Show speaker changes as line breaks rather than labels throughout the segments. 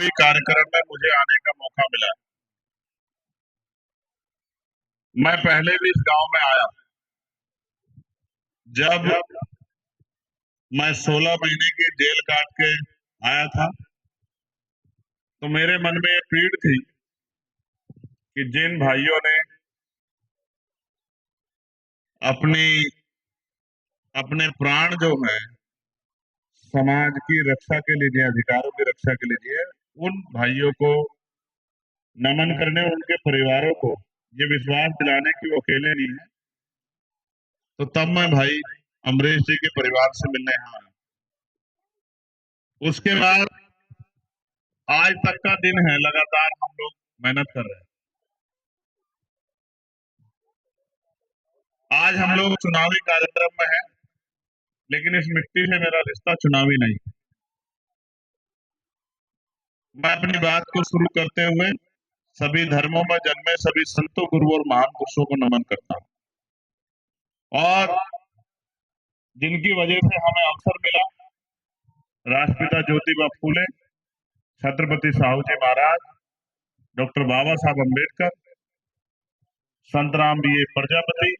भी कार्यक्रम में मुझे आने का मौका मिला। मैं पहले भी इस गांव में आया। जब मैं 16 महीने की जेल काट के आया था तो मेरे मन में ये पीड़ थी कि जिन भाइयों ने अपनी अपने प्राण जो है समाज की रक्षा के लिए दिए, अधिकारों की रक्षा के लिए दिए, उन भाइयों को नमन करने और उनके परिवारों को ये विश्वास दिलाने की वो अकेले नहीं है। तो तब मैं भाई अमरीश जी के परिवार से मिलने यहाँ आया। उसके बाद आज तक का दिन है, लगातार हम लोग मेहनत कर रहे हैं। आज हम लोग चुनावी कार्यक्रम में हैं, लेकिन इस मिट्टी से मेरा रिश्ता चुनावी नहीं। मैं अपनी बात को शुरू करते हुए सभी धर्मों में जन्मे सभी संतों, गुरु और महान पुरुषों को नमन करता हूँ। और जिनकी वजह से हमें अवसर मिला, राष्ट्रपिता ज्योतिबा फूले, छत्रपति साहू जी महाराज, डॉक्टर बाबा साहब अम्बेडकर, संत राम बी ए प्रजापति,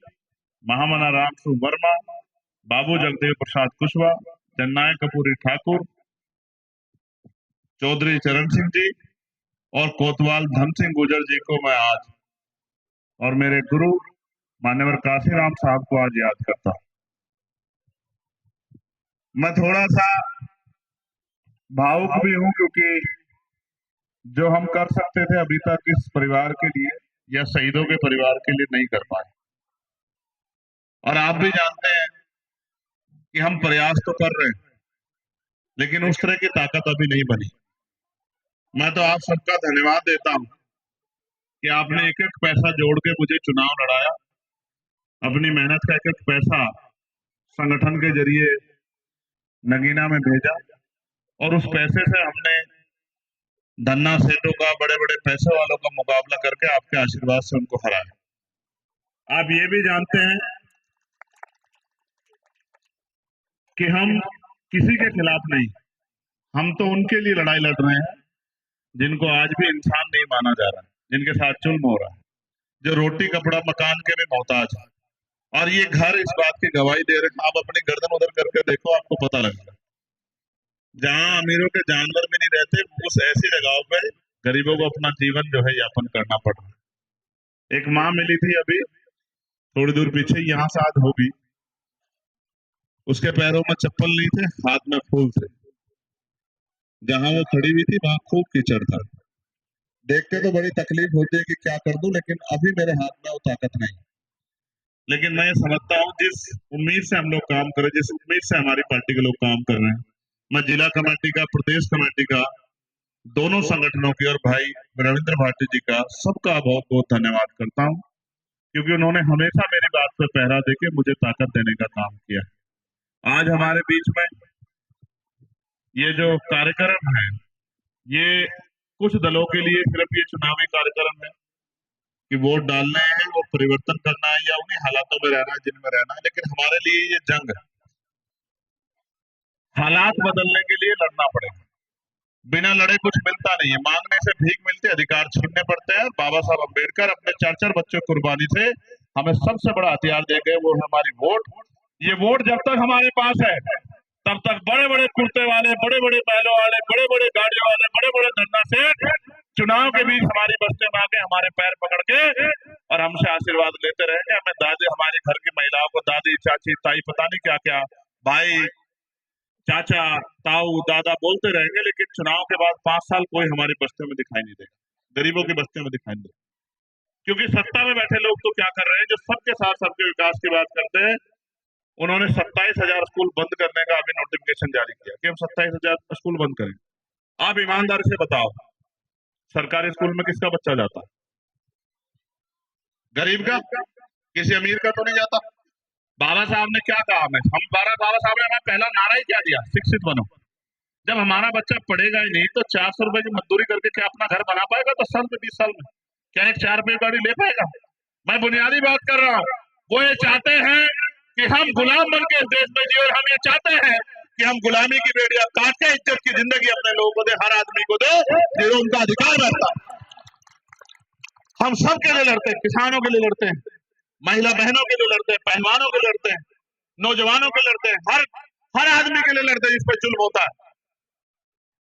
महामना राम वर्मा, बाबू जगदेव प्रसाद कुशवाहा, जननायक कपूरी ठाकुर, चौधरी चरण सिंह जी और कोतवाल धन सिंह गुर्जर जी को मैं आज और मेरे गुरु मान्यवर काशीराम साहब को आज याद करता हूँ। मैं थोड़ा सा भावुक भी हूँ क्योंकि जो हम कर सकते थे अभी तक इस परिवार के लिए या शहीदों के परिवार के लिए नहीं कर पाए। और आप भी जानते हैं कि हम प्रयास तो कर रहे हैं, लेकिन उस तरह की ताकत अभी नहीं बनी। मैं तो आप सबका धन्यवाद देता हूं कि आपने एक एक पैसा जोड़ के मुझे चुनाव लड़ाया, अपनी मेहनत का एक एक पैसा संगठन के जरिए नगीना में भेजा और उस पैसे से हमने धन्ना सेठों का, बड़े बड़े पैसे वालों का मुकाबला करके आपके आशीर्वाद से उनको हराया। आप ये भी जानते हैं कि हम किसी के खिलाफ नहीं, हम तो उनके लिए लड़ाई लड़ रहे हैं जिनको आज भी इंसान नहीं माना जा रहा, जिनके साथ जुल्म हो रहा है, जो रोटी कपड़ा मकान के भी मोहताज है। और ये घर इस बात की गवाही दे रहे हैं। आप अपनी गर्दन उधर करके देखो, आपको पता लगेगा। जहां अमीरों के जानवर भी नहीं रहते, उस ऐसी जगहों पे गरीबों को अपना जीवन जो है यापन करना पड़ रहा है। एक माँ मिली थी अभी थोड़ी दूर पीछे, यहाँ से आज होगी, उसके पैरों में चप्पल नहीं थे, हाथ में फूल थे। जहां वो खड़ी हुई थी वहां खूब कीचड़ था। देख के तो बड़ी तकलीफ होती है कि क्या कर दूं, लेकिन अभी मेरे हाथ में वो ताकत नहीं। लेकिन मैं समझता हूँ जिस उम्मीद से हम लोग काम कर रहे हैं, जिस उम्मीद से हमारी पार्टी के लोग काम कर रहे हैं, मैं जिला कमेटी का, प्रदेश कमेटी का, दोनों संगठनों की और भाई रविंद्र भाटी जी का, सबका बहुत बहुत धन्यवाद करता हूँ, क्योंकि उन्होंने हमेशा मेरी बात पर पहरा देके मुझे ताकत देने का काम किया। आज हमारे बीच में ये जो कार्यक्रम है, ये कुछ दलों के लिए सिर्फ ये चुनावी कार्यक्रम है कि वोट डालने हैं और परिवर्तन करना है या उन्हीं हालातों में रहना है जिनमें रहना है, लेकिन हमारे लिए ये जंग है। हालात बदलने के लिए लड़ना पड़ेगा, बिना लड़े कुछ मिलता नहीं है। मांगने से भीख मिलती है, अधिकार छीनने पड़ते हैं। बाबा साहब अम्बेडकर अपने 4-4 बच्चों की कुर्बानी से हमें सबसे बड़ा हथियार दे गए, वो है हमारी वोट। ये वोट जब तक हमारे पास है तब तक बड़े बड़े कुर्ते वाले, बड़े बड़े बैलों वाले, बड़े बड़े गाड़ियों वाले, बड़े बड़े धरना से चुनाव के बीच हमारी बस्ती में आके हमारे पैर पकड़ के और हमसे आशीर्वाद लेते रहेंगे। हमें दादी, हमारे घर की महिलाओं को दादी, चाची, ताई, पता नहीं क्या क्या, भाई, चाचा, ताऊ, दादा बोलते रहेंगे, लेकिन चुनाव के बाद 5 साल कोई हमारी बस्तियों में दिखाई नहीं देगा, गरीबों की बस्तियों में दिखाई नहीं देगा। क्योंकि सत्ता में बैठे लोग तो क्या कर रहे हैं, जो सबके साथ सबके विकास की बात करते हैं, उन्होंने 27,000 स्कूल बंद करने का अभी नोटिफिकेशन जारी किया कि हम 27,000 स्कूल बंद करें। आप ईमानदारी से बताओ, सरकारी स्कूल में किसका बच्चा जाता? गरीब का, किसी अमीर का तो नहीं जाता। बाबा साहब ने क्या कहा हमें, हम बाबा साहब ने हमें पहला नारा ही क्या दिया, शिक्षित बनो। जब हमारा बच्चा पढ़ेगा ही नहीं तो 400 रुपए की मजदूरी करके क्या अपना घर बना पाएगा? 10 साल में, 20 साल में क्या एक 4 रुपए गाड़ी ले पाएगा? मैं बुनियादी बात कर रहा हूँ। वो ये चाहते हैं कि हम गुलाम बन के इस देश में जिए, और हम ये चाहते हैं कि हम गुलामी की बेड़ियां काट के इज्जत की जिंदगी अपने लोगों को दे, हर आदमी को दे, जो उनका अधिकार रहता है। हम सब के लिए लड़ते हैं, किसानों के लिए लड़ते हैं, महिला बहनों के लिए लड़ते हैं, पहलवानों के लिए लड़ते हैं, नौजवानों के लिए लड़ते हैं, हर हर आदमी के लिए लड़ते हैं जिस पर जुल्म होता है।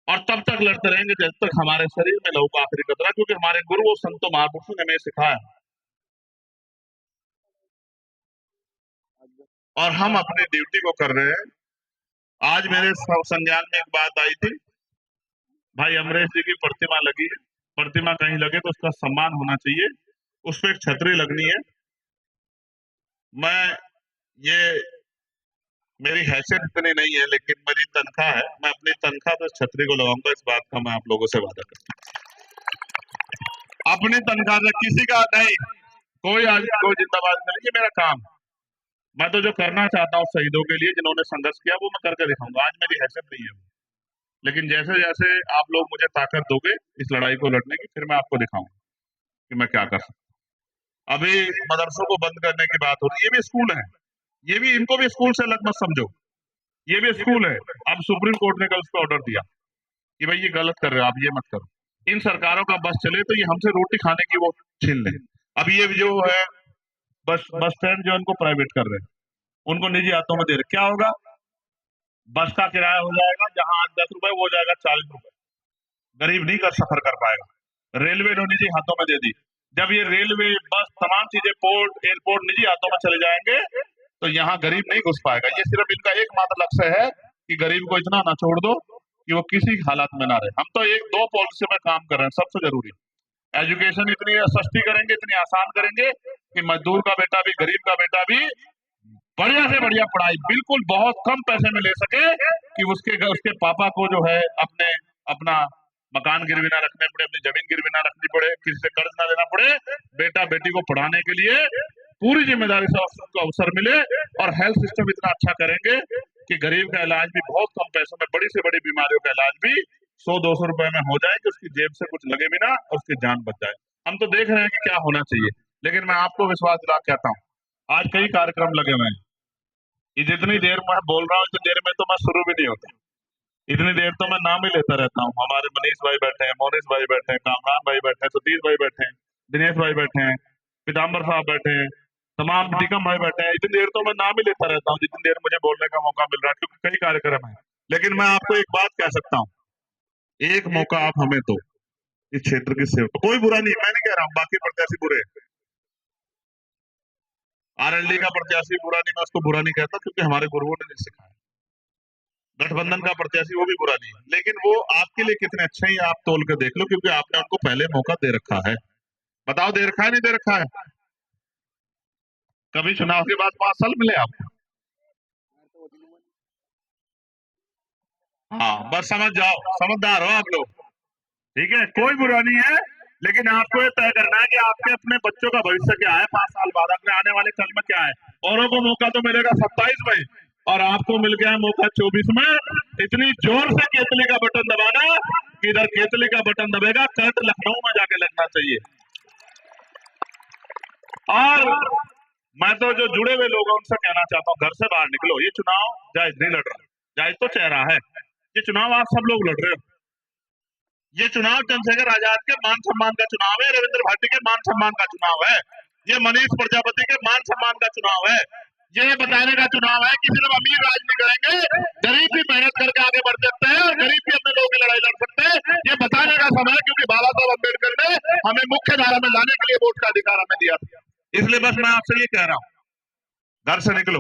और तब तक लड़ते रहेंगे जब तक हमारे शरीर में लहू का आखिरी कतरा, क्योंकि हमारे गुरुओं संतों महापुरुषों ने हमें सिखाया और हम अपनी ड्यूटी को कर रहे हैं। आज मेरे संज्ञान में एक बात आई थी, भाई अमरेश जी की प्रतिमा लगी है, प्रतिमा कहीं लगे तो उसका सम्मान होना चाहिए, उस पर एक छतरी लगनी है। मैं ये मेरी हैसियत इतनी नहीं है, लेकिन मेरी तनख्वाह है, मैं अपनी तनख्वाह पे छतरी को लगाऊंगा, इस बात का मैं आप लोगों से वादा करता हूं। अपनी तनख्वाह से, किसी का नहीं, कोई आज कोई जिंदाबाद नहीं, ये मेरा काम। मैं तो जो करना चाहता हूँ शहीदों के लिए जिन्होंने संघर्ष किया वो मैं करके दिखाऊंगा। आज मेरी हैसियत नहीं है, लेकिन जैसे जैसे आप लोग मुझे ताकत दोगे इस लड़ाई को लड़ने की, फिर मैं आपको दिखाऊंगा कि मैं क्या कर सकता हूँ। अभी मदरसों को बंद करने की बात हो रही है, ये भी स्कूल है, ये भी, इनको भी स्कूल से अलग मत समझो, ये भी स्कूल है। अब सुप्रीम कोर्ट ने कल उस पर ऑर्डर दिया कि भाई ये गलत कर रहे हो आप, ये मत करो। इन सरकारों का बस चले तो ये हमसे रोटी खाने की वो छीन ले। अब ये जो है बस स्टैंड जो उनको प्राइवेट कर रहे हैं, उनको निजी हाथों में दे रहे, क्या होगा? बस का किराया हो जाएगा, जहां आज 10 रुपए वो हो जाएगा 40 रुपए, गरीब नहीं कर सफर कर पाएगा। रेलवे ने निजी हाथों में दे दी, जब ये रेलवे बस तमाम चीजें पोर्ट एयरपोर्ट निजी हाथों में चले जाएंगे तो यहाँ गरीब नहीं घुस पाएगा। ये सिर्फ इनका एकमात्र लक्ष्य है कि गरीब को इतना ना छोड़ दो कि वो किसी हालात में ना रहे। हम तो एक दो पॉलिसी में काम कर रहे हैं, सबसे जरूरी एजुकेशन इतनी सस्ती करेंगे, इतनी आसान करेंगे कि मजदूर का बेटा भी, गरीब का बेटा भी बढ़िया से बढ़िया पढ़ाई बिल्कुल बहुत कम पैसे में ले सके, कि उसके पापा को जो है अपना मकान गिरवी ना रखने पड़े, अपनी जमीन गिरवी ना रखनी पड़े, किसी से कर्ज ना लेना पड़े, बेटा बेटी को पढ़ाने के लिए पूरी जिम्मेदारी से उसको अवसर मिले। और हेल्थ सिस्टम इतना अच्छा करेंगे कि गरीब का इलाज भी बहुत कम पैसों में, बड़ी से बड़ी बीमारियों का इलाज भी 100-200 रुपए में हो जाए, कि उसकी जेब से कुछ लगे भी ना और उसकी जान बच जाए। हम तो देख रहे हैं कि क्या होना चाहिए, लेकिन मैं आपको विश्वास दिला कहता हूँ, आज कई कार्यक्रम लगे हुए हैं, ये जितनी देर मैं बोल रहा हूँ इतनी देर में तो मैं शुरू भी नहीं होता, इतनी देर तो मैं नाम ही लेता रहता हूँ। हमारे मनीष भाई बैठे हैं, मोनिश भाई बैठे हैं, कामरान भाई बैठे हैं, सतीश भाई बैठे हैं, दिनेश भाई बैठे हैं, पीताम्बर साहब बैठे हैं, तमाम टीकम भाई बैठे हैं। इतनी देर तो मैं नाम ही लेता रहता हूँ जितनी देर मुझे बोलने का मौका मिल रहा है, क्योंकि कई कार्यक्रम है। लेकिन मैं आपको एक बात कह सकता हूँ, एक मौका आप हमें दो इस क्षेत्र की सेवा, कोई बुरा नहीं, मैं नहीं कह रहा हूँ बाकी प्रत्याशी बुरे, आरएलडी का प्रत्याशी बुरा नहीं, मैं उसको बुरा नहीं कहता, क्योंकि हमारे गुरुओं ने नहीं सिखाया। गठबंधन का प्रत्याशी वो भी बुरा नहीं है, लेकिन वो आपके लिए कितने अच्छे हैं आप तोल के देख लो, क्योंकि आपने उनको पहले मौका दे रखा है। बताओ दे रखा है नहीं दे रखा है? कभी चुनाव के बाद 5 साल मिले आपको? हाँ, बस समझ जाओ, समझदार हो आप लोग, ठीक है, कोई बुरा नहीं है। लेकिन आपको ये तय करना है कि आपके अपने बच्चों का भविष्य क्या है 5 साल बाद, अपने आने वाले कल में क्या है। औरों को मौका तो मिलेगा 27 में, और आपको मिल गया मौका 24 में। इतनी जोर से केतली का बटन दबाना कि इधर केतली का बटन दबेगा, करंट लखनऊ में जाके लगना चाहिए। और मैं तो जो जुड़े हुए लोग हैं उनसे कहना चाहता हूँ, घर से बाहर निकलो, ये चुनाव जायज नहीं लड़ रहा, जायज तो चेहरा है, ये चुनाव आप सब लोग लड़ रहे हो। ये चुनाव चंद्रशेखर आजाद के मान सम्मान का चुनाव है, रविंद्र भारती के मान सम्मान का चुनाव है, ये मनीष प्रजापति के मान सम्मान का चुनाव है। ये बताने का चुनाव है कि सिर्फ अमीर राज नहीं करेंगे, गरीब भी मेहनत करके आगे बढ़ सकते हैं और गरीब भी अपने लोगों की लड़ाई लड़ सकते हैं। ये बताने का समय है, क्योंकि बाबा साहब अम्बेडकर ने हमें मुख्य धारा में लाने के लिए वोट का अधिकार हमें दिया था। इसलिए बस मैं आपसे ये कह रहा हूँ, घर से निकलो,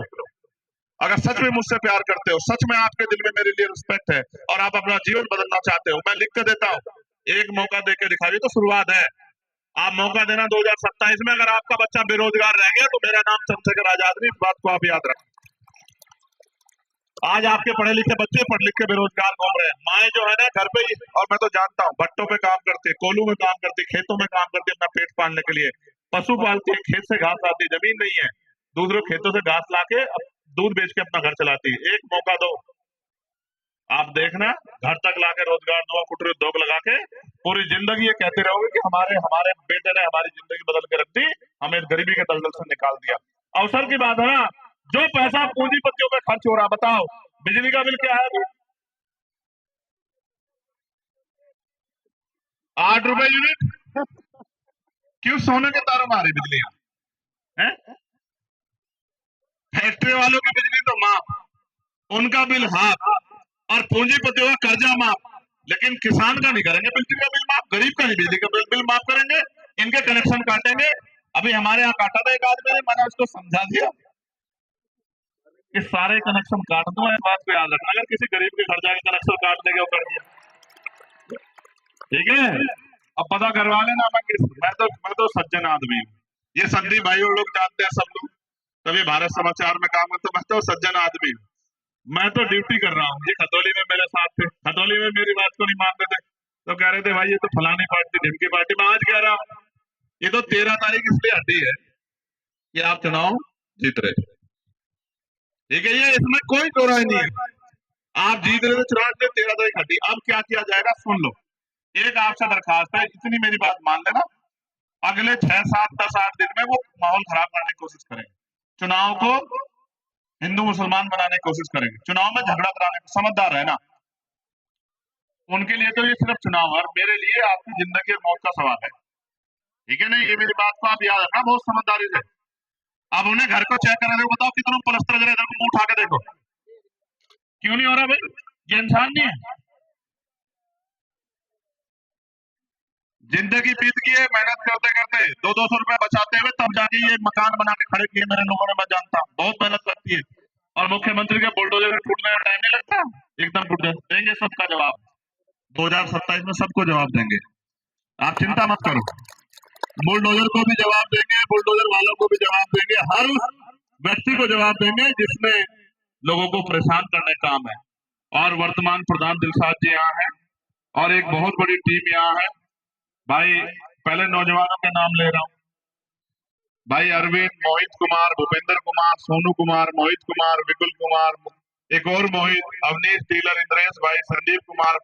अगर सच में मुझसे प्यार करते हो, सच में आपके दिल में मेरे लिए रिस्पेक्ट है और आप अपना जीवन बदलना चाहते हो, मैं लिख के देता हूँ, एक मौका देके दिखाइए तो शुरुआत है। आप मौका देना 2027 में, अगर आपका बच्चा बेरोजगार रह गया तो मेरा नाम चंद्रशेखर आजाद नहीं, इस बात को आप याद रखें। आज आपके पढ़े लिखे बच्चे पढ़ लिख के बेरोजगार घूम रहे हैं, माए जो है ना घर पे ही, और मैं तो जानता हूँ भट्टों पे काम करते, कोलू में काम करते, खेतों में काम करते अपना पेट पालने के लिए, पशु पालती है, खेत से घास लाती, जमीन नहीं है, दूसरों खेतों से घास लाके दूध बेच के अपना घर चलाती है। एक मौका दो, आप देखना घर तक लाके रोजगार दो, कुटीर उद्योग लगा के पूरी जिंदगी ये कहते रहोगे कि हमारे हमारे बेटे ने हमारी जिंदगी बदल के रख दी, हमें गरीबी के दलदल से निकाल दिया। अवसर की बात है ना, जो पैसा पूंजीपतियों पे खर्च हो रहा, बताओ बिजली का बिल क्या है अभी? 8 रुपए यूनिट। क्यों सोने के तारों में आ रही बिजली है? फैक्ट्री वालों की बिजली तो माफ, उनका बिल हाफ, और पूंजीपतियों का कर्जा माफ, लेकिन किसान का नहीं करेंगे बिजली का बिल माफ, गरीब का नहीं बिजली का बिल माफ करेंगे, इनके कनेक्शन काटेंगे। अभी हमारे यहाँ काटा था एक आदमी ने, मैंने उसको समझा दिया कि सारे कनेक्शन काट दो, इस बात को याद रखना, अगर किसी गरीब के घर जाके कनेक्शन काट देंगे वो कर दिया, ठीक है? अब पता करवा लेना। मैं तो सज्जन आदमी हूँ, ये संदीप भाई और लोग जानते हैं सब लोग, तभी भारत समाचार में काम करते, मैं तो सज्जन आदमी हूँ। मैं तो ड्यूटी कर रहा हूँ, ये खतौली में मेरे साथ थे, खतौली में मेरी बात को नहीं मान रहे थे, तो कह रहे थे भाई ये तो फलानी पार्टी ढिमकी पार्टी। मैं आज कह रहा हूँ ये तो 13 तारीख इसलिए हटी है कि आप चुनाव जीत रहे, ठीक है? ये इसमें कोई दो राय नहीं है, आप जीत रहे थे चुनाव से, 13 तारीख हटी। अब क्या किया जाएगा सुन लो, एक आपसे दरखास्त है, इतनी मेरी बात मान लेना, अगले 6, 7, 10, 8 दिन में वो माहौल खराब करने की कोशिश करेंगे, चुनाव को हिंदू मुसलमान बनाने की कोशिश करेंगे, चुनाव में झगड़ा कराने को, समझदार है ना? उनके लिए तो ये सिर्फ चुनाव है, और मेरे लिए आपकी जिंदगी और मौत का सवाल है, ठीक है? नहीं, ये मेरी बात को आप याद रखना बहुत समझदारी से। अब उन्हें घर को चेक करा, देखो बताओ कितना प्लस्तर गिरा, इधर को मुंह उठा के देखो, क्यों नहीं हो रहा भाई? ये इंसान नहीं है? जिंदगी बीत गई है मेहनत करते करते, 200-200 रुपए बचाते हुए, तब जाके ये मकान बना के खड़े किए मेरे लोगों ने, मैं जानता हूँ बहुत मेहनत लगती है, और मुख्यमंत्री के बुलडोजर टूटने में टाइम नहीं लगता, एकदम टूट जाते, देंगे सबका जवाब, 2027 में सबको जवाब देंगे, आप चिंता मत करो। बुलडोजर को भी जवाब देंगे, बुलडोजर वालों को भी जवाब देंगे, हर उस व्यक्ति को जवाब देंगे जिसने लोगों को परेशान करने का काम है। और वर्तमान प्रधान दिलशाद जी यहाँ है, और एक बहुत बड़ी टीम यहाँ है भाई। पहले नौजवानों के नाम ले रहा हूँ भाई, अरविंद, मोहित कुमार, भूपेंद्र कुमार, सोनू कुमार, मोहित कुमार, विपुल कुमार, एक और मोहित, अवनीश, टीलर, इंद्रेश भाई, संदीप कुमार,